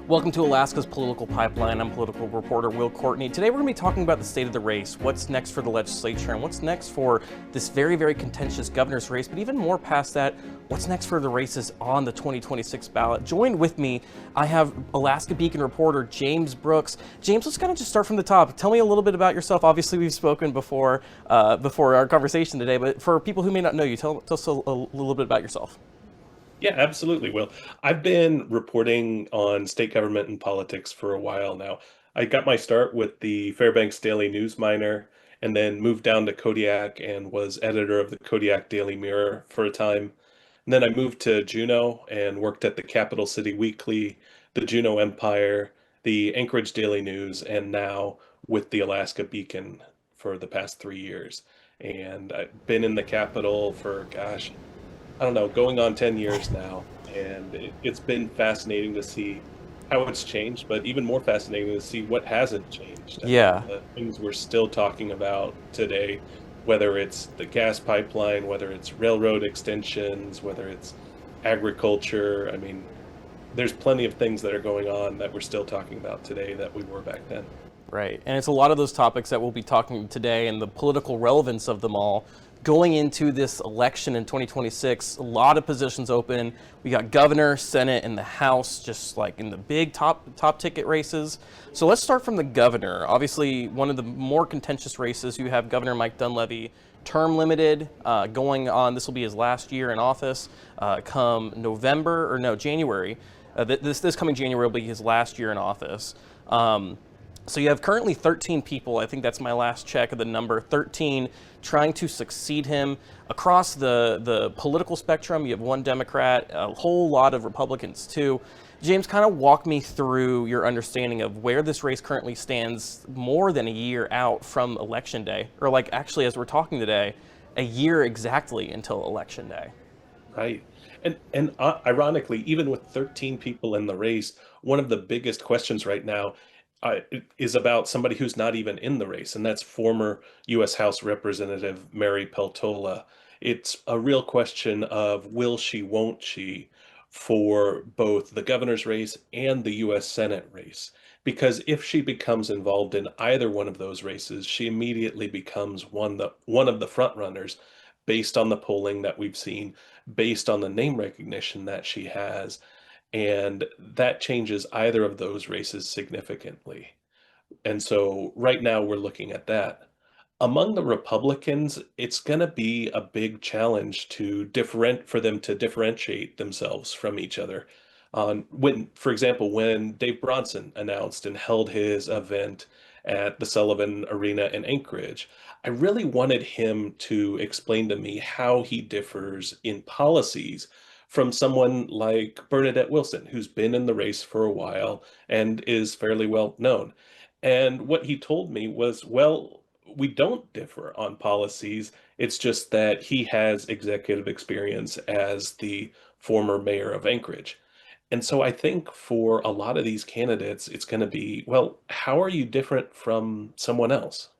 Welcome to Alaska's Political Pipeline. I'm political reporter Wil Courtney. Today we're going to be talking about the state of the race, what's next for the legislature, and what's next for this very, very contentious governor's race, but even more past that, what's next for the races on the 2026 ballot. Joined with me, I have Alaska Beacon reporter James Brooks. James, let's kind of just start from the top. Tell me a little bit about yourself. Obviously, we've spoken before our conversation today, but for people who may not know you, tell us a little bit about yourself. Yeah, absolutely. Well, I've been reporting on state government and politics for a while now. I got my start with the Fairbanks Daily News Miner and then moved down to Kodiak and was editor of the Kodiak Daily Mirror for a time. And then I moved to Juneau and worked at the Capital City Weekly, the Juneau Empire, the Anchorage Daily News, and now with the Alaska Beacon for the past 3 years. And I've been in the Capital for, gosh, I don't know, going on 10 years now, and it's been fascinating to see how it's changed, but even more fascinating to see what hasn't changed. I mean, Yeah. the things we're still talking about today, whether it's the gas pipeline, whether it's railroad extensions, whether it's agriculture. I mean, there's plenty of things that are going on that we're still talking about today that we were back then. Right. And it's a lot of those topics that we'll be talking today and the political relevance of them all. Going into this election in 2026, a lot of positions open. We got governor, Senate, and the House, just like in the big top ticket races. So let's start from the governor. Obviously, one of the more contentious races. You have Governor Mike Dunleavy, term limited, going on. This will be his last year in office. Come November or no January. This coming January will be his last year in office. So you have currently 13 people, I think that's my last check of the number, 13 trying to succeed him across the political spectrum. You have one Democrat, a whole lot of Republicans too. James, kind of walk me through your understanding of where this race currently stands more than a year out from Election Day, or like actually as we're talking today, a year exactly until Election Day. Right. And ironically, even with 13 people in the race, one of the biggest questions right now is about somebody who's not even in the race, and that's former U.S. House Representative Mary Peltola. It's a real question of will she, won't she, for both the governor's race and the U.S. Senate race. Because if she becomes involved in either one of those races, she immediately becomes one of the front runners based on the polling that we've seen, based on the name recognition that she has, and that changes either of those races significantly. And so right now we're looking at that. Among the Republicans, it's going to be a big challenge for them to differentiate themselves from each other. For example, when Dave Bronson announced and held his event at the Sullivan Arena in Anchorage, I really wanted him to explain to me how he differs in policies from someone like Bernadette Wilson, who's been in the race for a while and is fairly well known. And what he told me was, well, we don't differ on policies. It's just that he has executive experience as the former mayor of Anchorage. And so I think for a lot of these candidates, it's going to be, well, how are you different from someone else?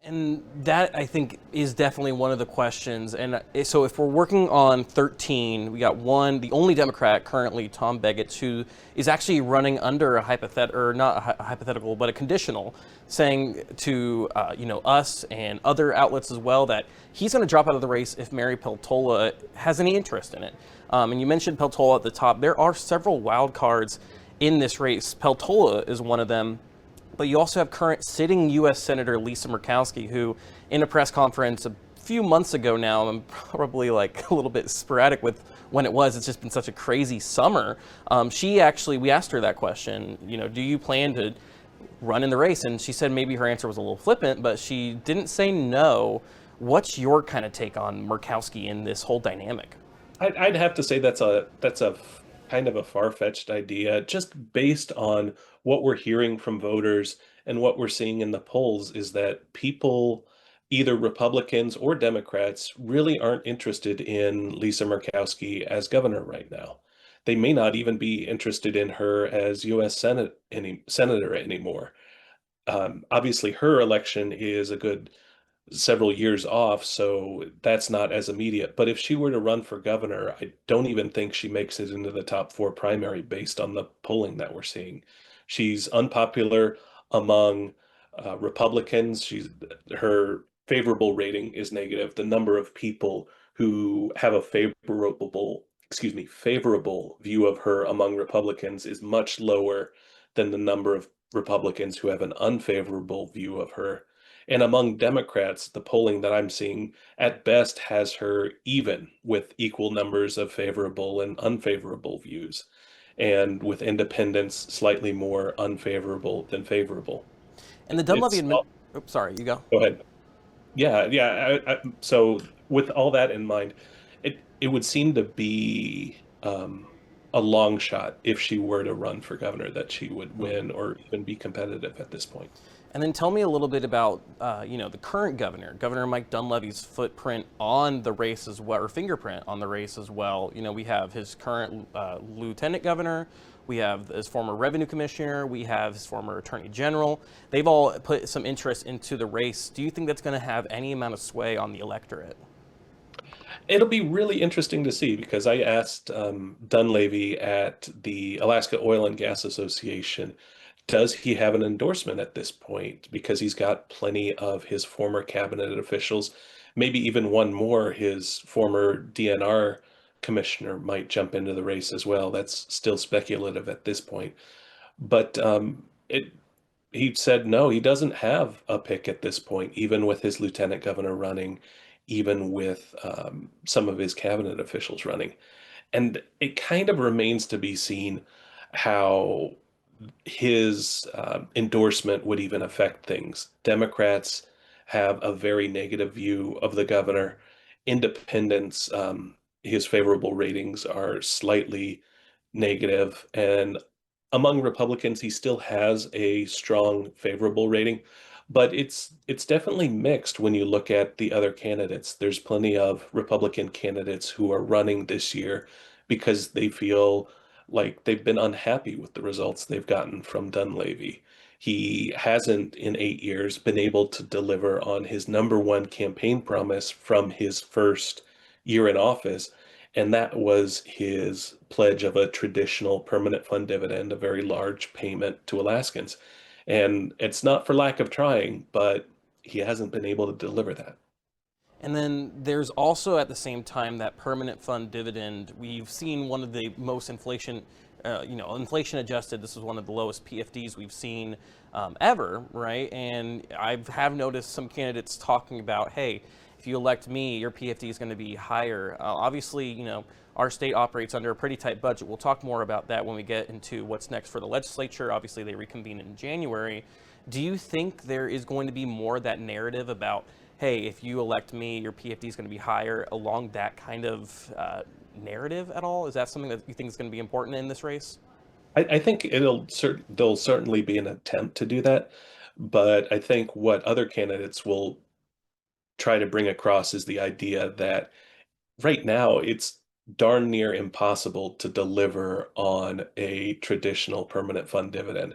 And that, I think, is definitely one of the questions. And so if we're working on 13, we got one, the only Democrat currently, Tom Beggett, who is actually running under a hypothetical, or not a hypothetical, but a conditional, saying to us and other outlets as well that he's going to drop out of the race if Mary Peltola has any interest in it. And you mentioned Peltola at the top. There are several wild cards in this race. Peltola is one of them. But you also have current sitting U.S. Senator Lisa Murkowski, who in a press conference a few months ago now, I'm probably like a little bit sporadic with when it was, it's just been such a crazy summer. We asked her that question, do you plan to run in the race? And she said maybe her answer was a little flippant, but she didn't say no. What's your kind of take on Murkowski in this whole dynamic? I'd have to say that's a kind of a far-fetched idea, just based on what we're hearing from voters and what we're seeing in the polls is that people, either Republicans or Democrats, really aren't interested in Lisa Murkowski as governor right now. They may not even be interested in her as U.S. Senator anymore. Obviously, her election is a good several years off, so that's not as immediate. But if she were to run for governor, I don't even think she makes it into the top four primary based on the polling that we're seeing. She's unpopular among Republicans. Her favorable rating is negative. The number of people who have a favorable view of her among Republicans is much lower than the number of Republicans who have an unfavorable view of her. And among Democrats, the polling that I'm seeing at best has her even with equal numbers of favorable and unfavorable views, and with independents slightly more unfavorable than favorable. And the Dunleavy It's, admin. Oops, sorry, you go. go ahead. Yeah, yeah. So with all that in mind, it would seem to be a long shot if she were to run for governor that she would win or even be competitive at this point. And then tell me a little bit about, the current governor, Governor Mike Dunleavy's footprint on the race as well, or fingerprint on the race as well. We have his current lieutenant governor, we have his former revenue commissioner, we have his former attorney general. They've all put some interest into the race. Do you think that's going to have any amount of sway on the electorate? It'll be really interesting to see because I asked Dunleavy at the Alaska Oil and Gas Association, does he have an endorsement at this point? Because he's got plenty of his former cabinet officials, maybe even one more, his former DNR commissioner might jump into the race as well. That's still speculative at this point. But he said no, he doesn't have a pick at this point, even with his lieutenant governor running, even with some of his cabinet officials running. And it kind of remains to be seen how his endorsement would even affect things. Democrats have a very negative view of the governor. Independents, his favorable ratings are slightly negative, and among Republicans, he still has a strong favorable rating, but it's definitely mixed when you look at the other candidates. There's plenty of Republican candidates who are running this year because they feel like they've been unhappy with the results they've gotten from Dunleavy. He hasn't in 8 years been able to deliver on his number one campaign promise from his first year in office, and that was his pledge of a traditional permanent fund dividend, a very large payment to Alaskans. And it's not for lack of trying, but he hasn't been able to deliver that. And then there's also at the same time that permanent fund dividend. We've seen one of the most inflation adjusted. This is one of the lowest PFDs we've seen ever, right? And I have noticed some candidates talking about, hey, if you elect me, your PFD is going to be higher. Obviously, our state operates under a pretty tight budget. We'll talk more about that when we get into what's next for the legislature. Obviously, they reconvene in January. Do you think there is going to be more of that narrative about, hey, if you elect me, your PFD is going to be higher along that kind of narrative at all? Is that something that you think is going to be important in this race? I think there'll certainly be an attempt to do that, but I think what other candidates will try to bring across is the idea that right now it's darn near impossible to deliver on a traditional permanent fund dividend.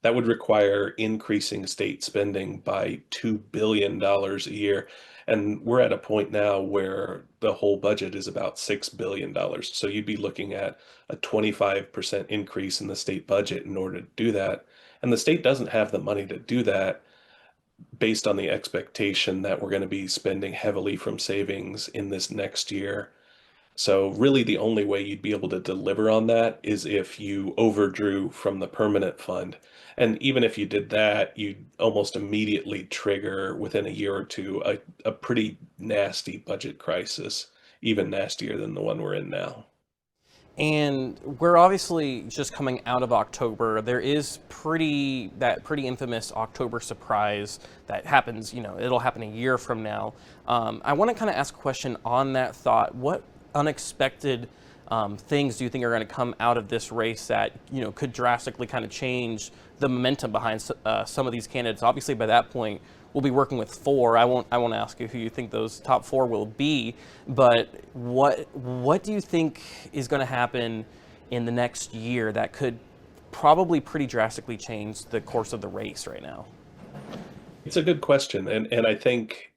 That would require increasing state spending by $2 billion a year. And we're at a point now where the whole budget is about $6 billion. So you'd be looking at a 25% increase in the state budget in order to do that. And the state doesn't have the money to do that based on the expectation that we're going to be spending heavily from savings in this next year. So really the only way you'd be able to deliver on that is if you overdrew from the permanent fund. And even if you did that, you'd almost immediately trigger within a year or two a pretty nasty budget crisis, even nastier than the one we're in now. And we're obviously just coming out of October. There is pretty infamous October surprise that happens. It'll happen a year from now. I want to kind of ask a question on that thought. What unexpected things do you think are going to come out of this race that could drastically kind of change the momentum behind some of these candidates? Obviously, by that point, we'll be working with four. I won't ask you who you think those top four will be, but what do you think is going to happen in the next year that could probably pretty drastically change the course of the race right now? It's a good question. And I think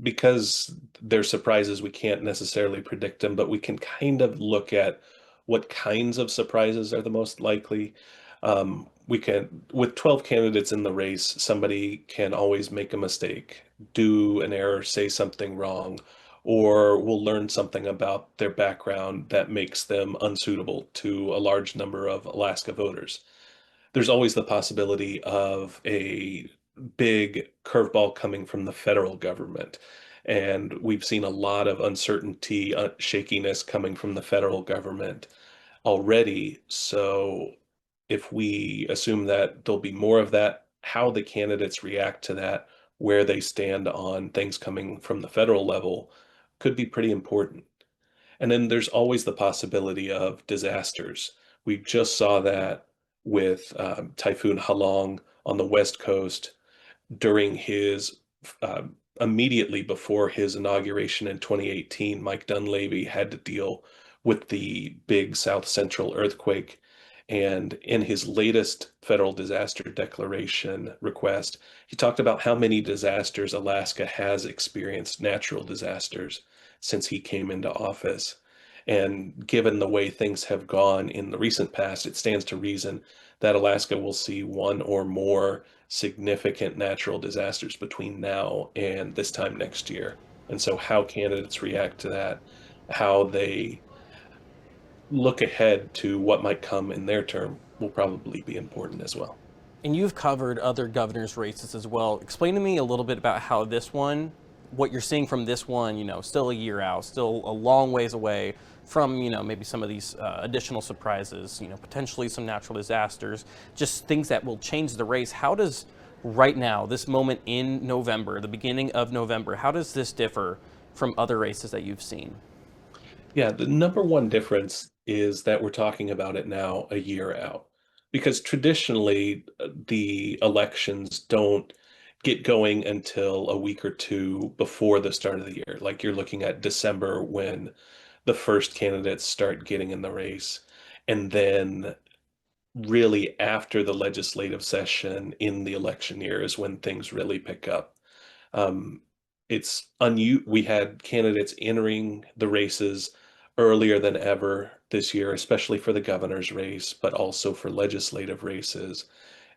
because they're surprises, we can't necessarily predict them, but we can kind of look at what kinds of surprises are the most likely. We can, with 12 candidates in the race, somebody can always make a mistake, do an error, say something wrong, or will learn something about their background that makes them unsuitable to a large number of Alaska voters. There's always the possibility of a big curveball coming from the federal government. And we've seen a lot of uncertainty, shakiness coming from the federal government already. So if we assume that there'll be more of that, how the candidates react to that, where they stand on things coming from the federal level could be pretty important. And then there's always the possibility of disasters. We just saw that with Typhoon Halong on the West Coast during his immediately before his inauguration in 2018. Mike Dunleavy had to deal with the big South Central earthquake. And in his latest federal disaster declaration request, he talked about how many disasters Alaska has experienced, natural disasters, since he came into office. And given the way things have gone in the recent past, it stands to reason that Alaska will see one or more significant natural disasters between now and this time next year. And so, how candidates react to that, how they look ahead to what might come in their term will probably be important as well. And you've covered other governor's races as well. Explain to me a little bit about how this one, what you're seeing from this one, still a year out, still a long ways away from, maybe some of these additional surprises, potentially some natural disasters, just things that will change the race. How does right now, this moment in November, the beginning of November, how does this differ from other races that you've seen? Yeah, the number one difference is that we're talking about it now a year out. Because traditionally, the elections don't get going until a week or two before the start of the year. Like you're looking at December when the first candidates start getting in the race. And then really after the legislative session in the election year is when things really pick up. Um, we had candidates entering the races earlier than ever this year, especially for the governor's race, but also for legislative races.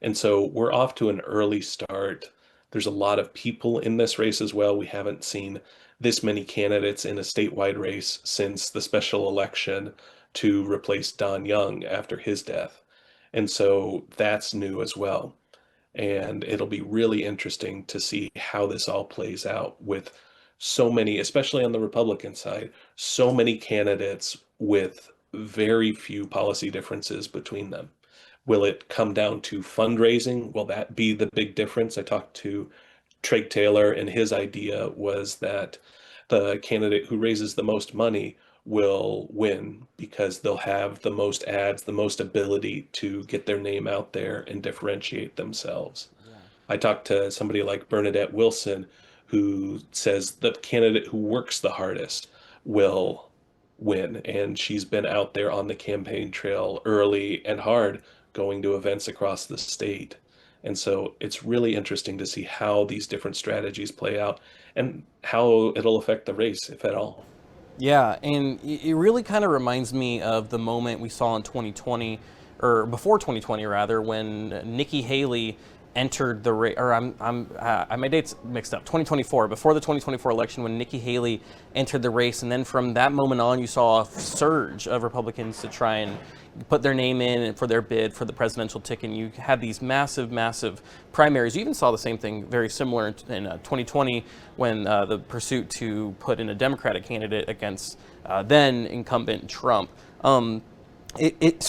And so we're off to an early start. There's a lot of people in this race as well. We haven't seen this many candidates in a statewide race since the special election to replace Don Young after his death. And so that's new as well. And it'll be really interesting to see how this all plays out with so many, especially on the Republican side, so many candidates with very few policy differences between them. Will it come down to fundraising? Will that be the big difference? I talked to Treg Taylor, and his idea was that the candidate who raises the most money will win because they'll have the most ads, the most ability to get their name out there and differentiate themselves. Yeah. I talked to somebody like Bernadette Wilson, who says the candidate who works the hardest will win. And she's been out there on the campaign trail early and hard, going to events across the state. And so it's really interesting to see how these different strategies play out and how it'll affect the race, if at all. Yeah, and it really kind of reminds me of the moment we saw in 2020, or before 2020 rather, when Nikki Haley entered the race, or my dates mixed up. 2024, before the 2024 election, when Nikki Haley entered the race, and then from that moment on, you saw a surge of Republicans to try and put their name in for their bid for the presidential ticket. And you had these massive, massive primaries. You even saw the same thing, very similar in 2020, when the pursuit to put in a Democratic candidate against then incumbent Trump. So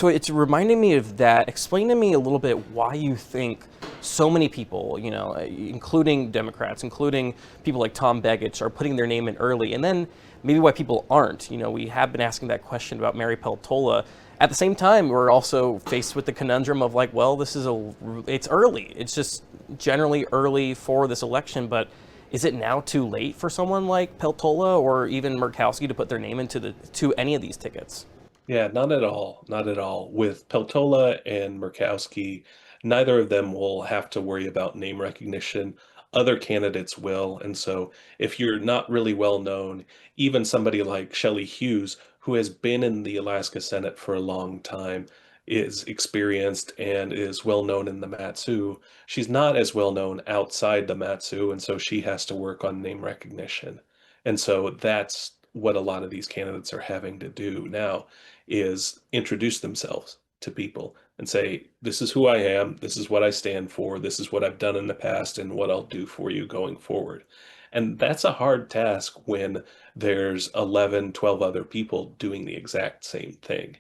it's reminding me of that. Explain to me a little bit why you think so many people, including Democrats, including people like Tom Begich, are putting their name in early, and then maybe why people aren't. We have been asking that question about Mary Peltola. At the same time, we're also faced with the conundrum of like, well, it's early. It's just generally early for this election, but is it now too late for someone like Peltola or even Murkowski to put their name to any of these tickets? Yeah, not at all. Not at all. With Peltola and Murkowski, neither of them will have to worry about name recognition other candidates will. And so if you're not really well known, even somebody like Shelley Hughes, who has been in the Alaska Senate for a long time, is experienced and is well known in the Matsu. She's not as well known outside the Matsu, and so she has to work on name recognition. And so that's what a lot of these candidates are having to do now is introduce themselves to people and say, this is who I am, this is what I stand for, this is what I've done in the past, and what I'll do for you going forward. And that's a hard task when there's 11, 12 other people doing the exact same thing.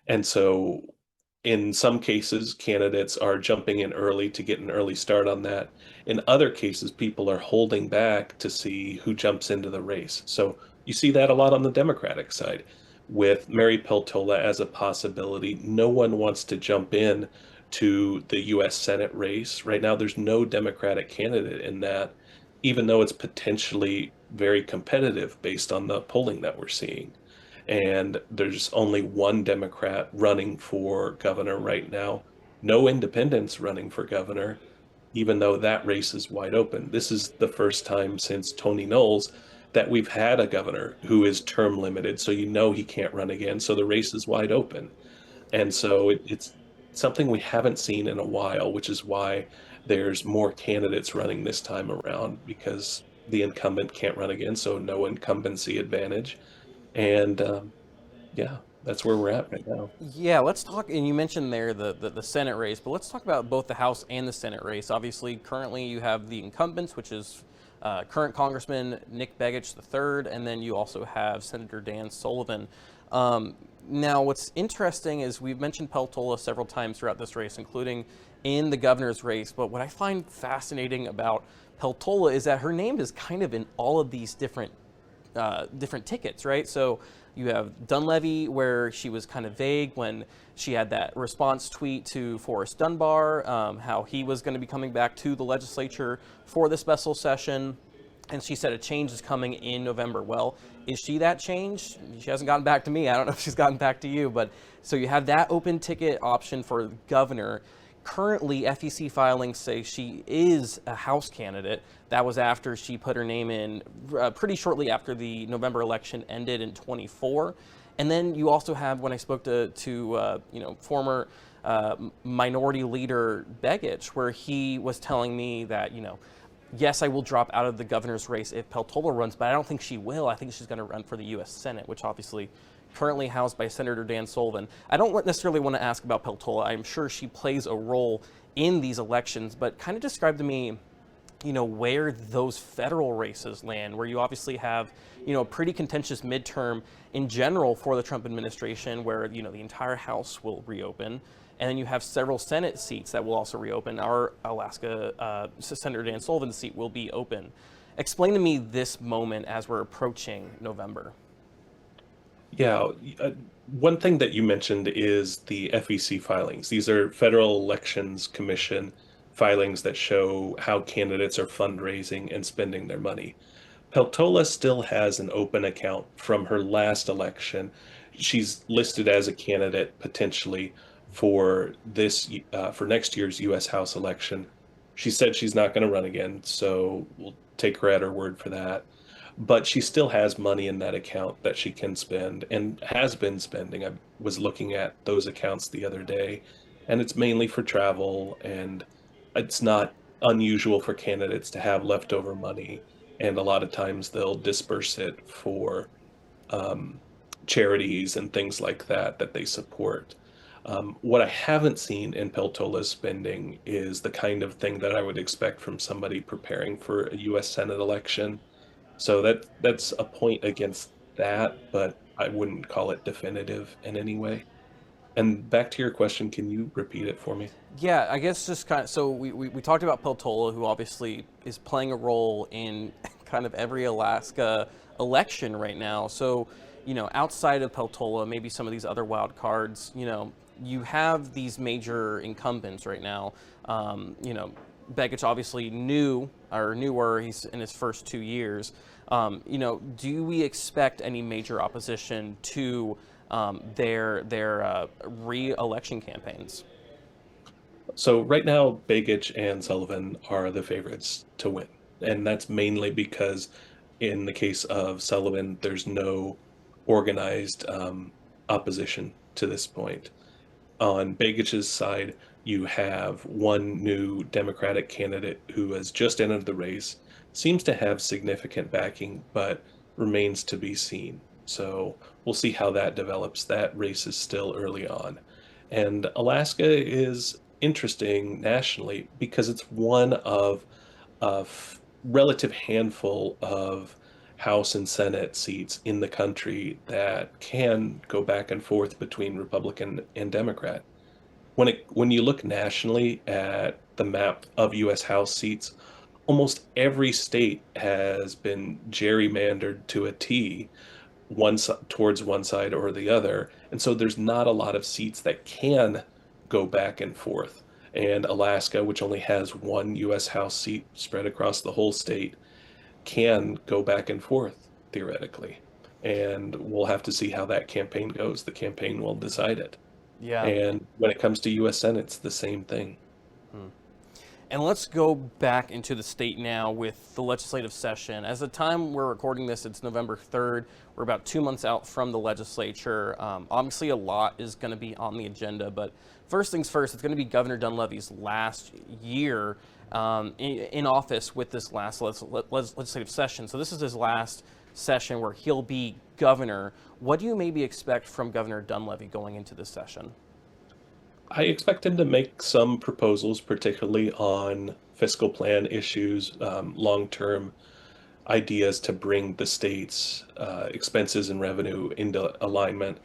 And so in some cases, candidates are jumping in early to get an early start on that. In other cases, people are holding back to see who jumps into the race. So you see that a lot on the Democratic side with Mary Peltola as a possibility. No one wants to jump in to the US Senate race. Right now, there's no Democratic candidate in that, even though it's potentially very competitive based on the polling that we're seeing. And there's only one Democrat running for governor right now, no independents running for governor, even though that race is wide open. This is the first time since Tony Knowles that we've had a governor who is term limited, so you know he can't run again. So the race is wide open. And so it's something we haven't seen in a while, which is why there's more candidates running this time around because the incumbent can't run again, so no incumbency advantage. And yeah, that's where we're at right now. Yeah, let's talk. And you mentioned there the Senate race, but let's talk about both the House and the Senate race. Obviously, currently you have the incumbents, which is current Congressman Nick Begich III, and then you also have Senator Dan Sullivan. Now, what's interesting is we've mentioned Peltola several times throughout this race, including in the governor's race. But what I find fascinating about Peltola is that her name is kind of in all of these different tickets, right? So you have Dunleavy, where she was kind of vague when she had that response tweet to Forrest Dunbar, how he was going to be coming back to the legislature for the special session. And she said a change is coming in November. Well, is she that change? She hasn't gotten back to me. I don't know if she's gotten back to you. But so you have that open ticket option for governor. Currently, FEC filings say she is a House candidate. That was after she put her name in pretty shortly after the November election ended in 24. And then you also have, when I spoke to former minority leader Begich, where he was telling me that, yes, I will drop out of the governor's race if Peltola runs, but I don't think she will. I think she's going to run for the U.S. Senate, which obviously currently housed by Senator Dan Sullivan. I don't necessarily want to ask about Peltola. I'm sure she plays a role in these elections, but kind of describe to me, where those federal races land, where you obviously have, a pretty contentious midterm in general for the Trump administration, where, the entire House will reopen. And then you have several Senate seats that will also reopen. Our Alaska Senator Dan Sullivan's seat will be open. Explain to me this moment as we're approaching November. Yeah, one thing that you mentioned is the FEC filings. These are Federal Elections Commission filings that show how candidates are fundraising and spending their money. Peltola still has an open account from her last election. She's listed as a candidate potentially for for next year's U.S. House election. She said she's not going to run again, so we'll take her at her word for that. But she still has money in that account that she can spend and has been spending. I was looking at those accounts the other day, and it's mainly for travel, and it's not unusual for candidates to have leftover money, and a lot of times they'll disperse it for um, charities and things like that that they support. What I haven't seen in Peltola's spending is the kind of thing that I would expect from somebody preparing for a U.S. Senate election. So that's a point against that, but I wouldn't call it definitive in any way. And back to your question, can you repeat it for me? Yeah, I guess just kind of, so we talked about Peltola, who obviously is playing a role in kind of every Alaska election right now. So, outside of Peltola, maybe some of these other wild cards, you have these major incumbents right now. Begich obviously newer, he's in his first 2 years. Do we expect any major opposition to their re-election campaigns? So right now, Begich and Sullivan are the favorites to win. And that's mainly because in the case of Sullivan, there's no organized opposition to this point. On Begich's side, you have one new Democratic candidate who has just entered the race, seems to have significant backing, but remains to be seen. So we'll see how that develops. That race is still early on. And Alaska is interesting nationally because it's one of a relative handful of House and Senate seats in the country that can go back and forth between Republican and Democrat. When you look nationally at the map of US House seats, almost every state has been gerrymandered to a T, towards one side or the other. And so there's not a lot of seats that can go back and forth. And Alaska, which only has one US House seat spread across the whole state, can go back and forth theoretically. And we'll have to see how that campaign goes. The campaign will decide it. Yeah. And when it comes to US Senate, it's the same thing. And let's go back into the state now with the legislative session. As the time we're recording this, it's November 3rd. We're about 2 months out from the legislature. Obviously, a lot is going to be on the agenda, but first things first, it's going to be Governor Dunleavy's last year in office with this last legislative session. So this is his last session where he'll be governor. What do you maybe expect from Governor Dunleavy going into this session? I expect him to make some proposals, particularly on fiscal plan issues, long-term ideas to bring the state's expenses and revenue into alignment.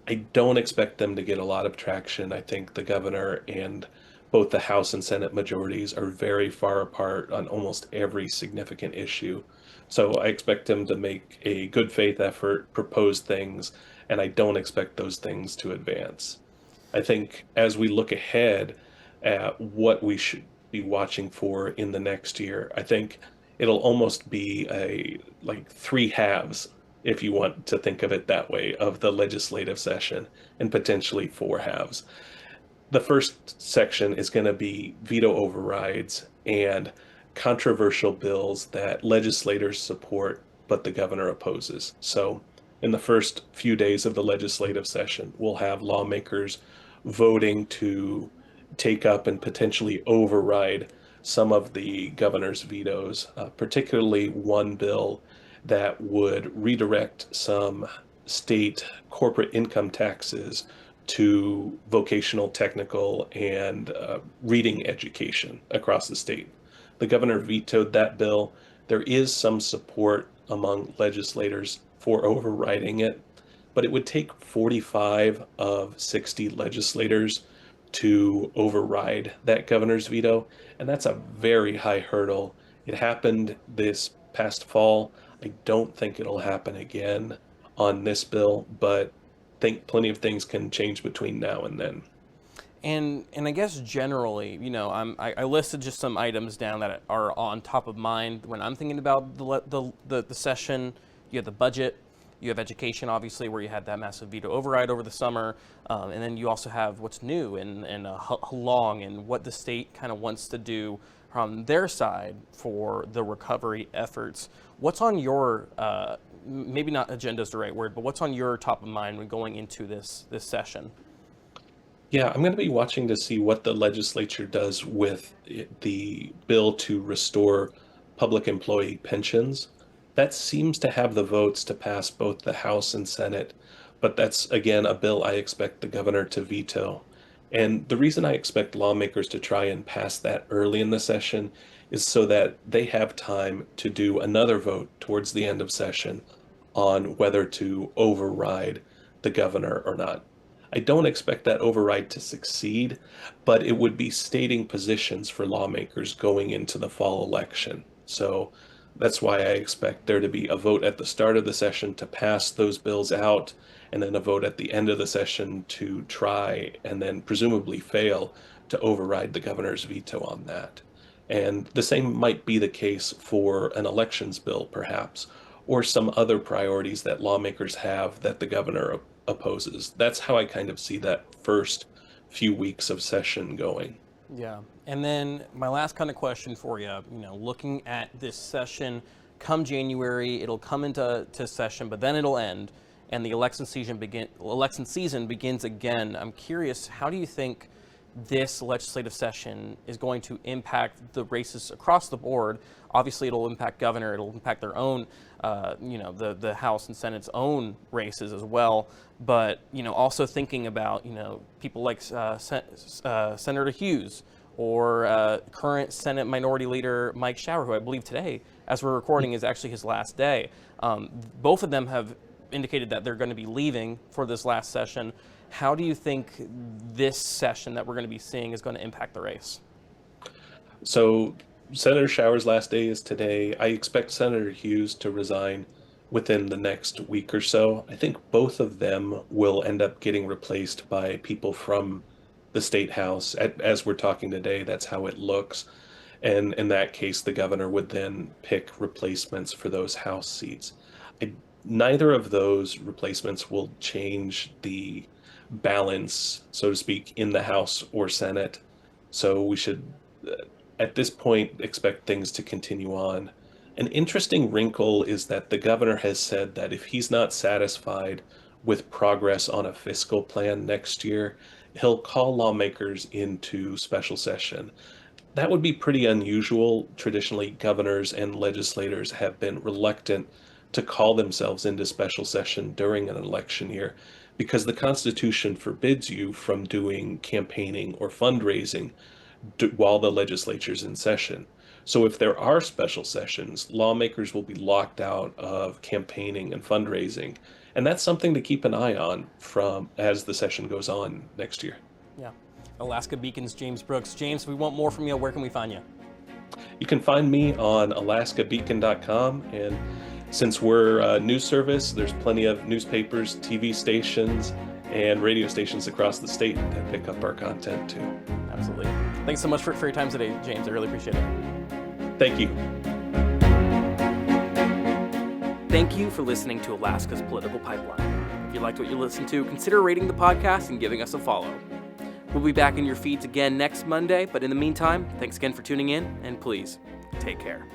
I don't expect them to get a lot of traction. I think the governor and both the House and Senate majorities are very far apart on almost every significant issue. So I expect him to make a good faith effort, propose things, and I don't expect those things to advance. I think as we look ahead at what we should be watching for in the next year, I think it'll almost be a like three halves, if you want to think of it that way, of the legislative session, and potentially four halves. The first section is going to be veto overrides and controversial bills that legislators support but the governor opposes. So, in the first few days of the legislative session, we'll have lawmakers voting to take up and potentially override some of the governor's vetoes, particularly one bill that would redirect some state corporate income taxes to vocational, technical, and reading education across the state. The governor vetoed that bill. There is some support among legislators for overriding it, but it would take 45 of 60 legislators to override that governor's veto, and that's a very high hurdle. It happened this past fall. I don't think it'll happen again on this bill, but think plenty of things can change between now and then. And I guess generally, I listed just some items down that are on top of mind when I'm thinking about the session. You have the budget, you have education, obviously, where you had that massive veto override over the summer, and then you also have what's new and how long and what the state kind of wants to do from their side for the recovery efforts. What's on your maybe not agenda is the right word, but what's on your top of mind when going into this session? Yeah, I'm going to be watching to see what the legislature does with the bill to restore public employee pensions. That seems to have the votes to pass both the House and Senate, but that's again a bill I expect the governor to veto. And the reason I expect lawmakers to try and pass that early in the session is so that they have time to do another vote towards the end of session on whether to override the governor or not. I don't expect that override to succeed, but it would be stating positions for lawmakers going into the fall election. So that's why I expect there to be a vote at the start of the session to pass those bills out, and then a vote at the end of the session to try and then presumably fail to override the governor's veto on that. And the same might be the case for an elections bill, perhaps, or some other priorities that lawmakers have that the governor opposes. That's how I kind of see that first few weeks of session going. Yeah. And then my last kind of question for you, looking at this session come January, it'll come into session, but then it'll end and the election season begins again. I'm curious, how do you think this legislative session is going to impact the races across the board? Obviously, it'll impact governor, it'll impact their own, the House and Senate's own races as well. But, also thinking about, people like Senator Hughes or current Senate Minority Leader Mike Shower, who I believe today, as we're recording, is actually his last day. Both of them have indicated that they're going to be leaving for this last session. How do you think this session that we're going to be seeing is going to impact the race? So Senator Shower's last day is today. I expect Senator Hughes to resign within the next week or so. I think both of them will end up getting replaced by people from the state house. As we're talking today, that's how it looks. And in that case, the governor would then pick replacements for those house seats. Neither of those replacements will change the balance, so to speak, in the House or Senate. So we should, at this point, expect things to continue on. An interesting wrinkle is that the governor has said that if he's not satisfied with progress on a fiscal plan next year, he'll call lawmakers into special session. That would be pretty unusual. Traditionally, governors and legislators have been reluctant to call themselves into special session during an election year because the Constitution forbids you from doing campaigning or fundraising while the legislature's in session. So if there are special sessions, lawmakers will be locked out of campaigning and fundraising. And that's something to keep an eye on from as the session goes on next year. Yeah. Alaska Beacon's James Brooks. James, if we want more from you, where can we find you? You can find me on alaskabeacon.com, and since we're a news service, there's plenty of newspapers, TV stations, and radio stations across the state that pick up our content too. Absolutely. Thanks so much for your time today, James. I really appreciate it. Thank you. Thank you for listening to Alaska's Political Pipeline. If you liked what you listened to, consider rating the podcast and giving us a follow. We'll be back in your feeds again next Monday, but in the meantime, thanks again for tuning in, and please, take care.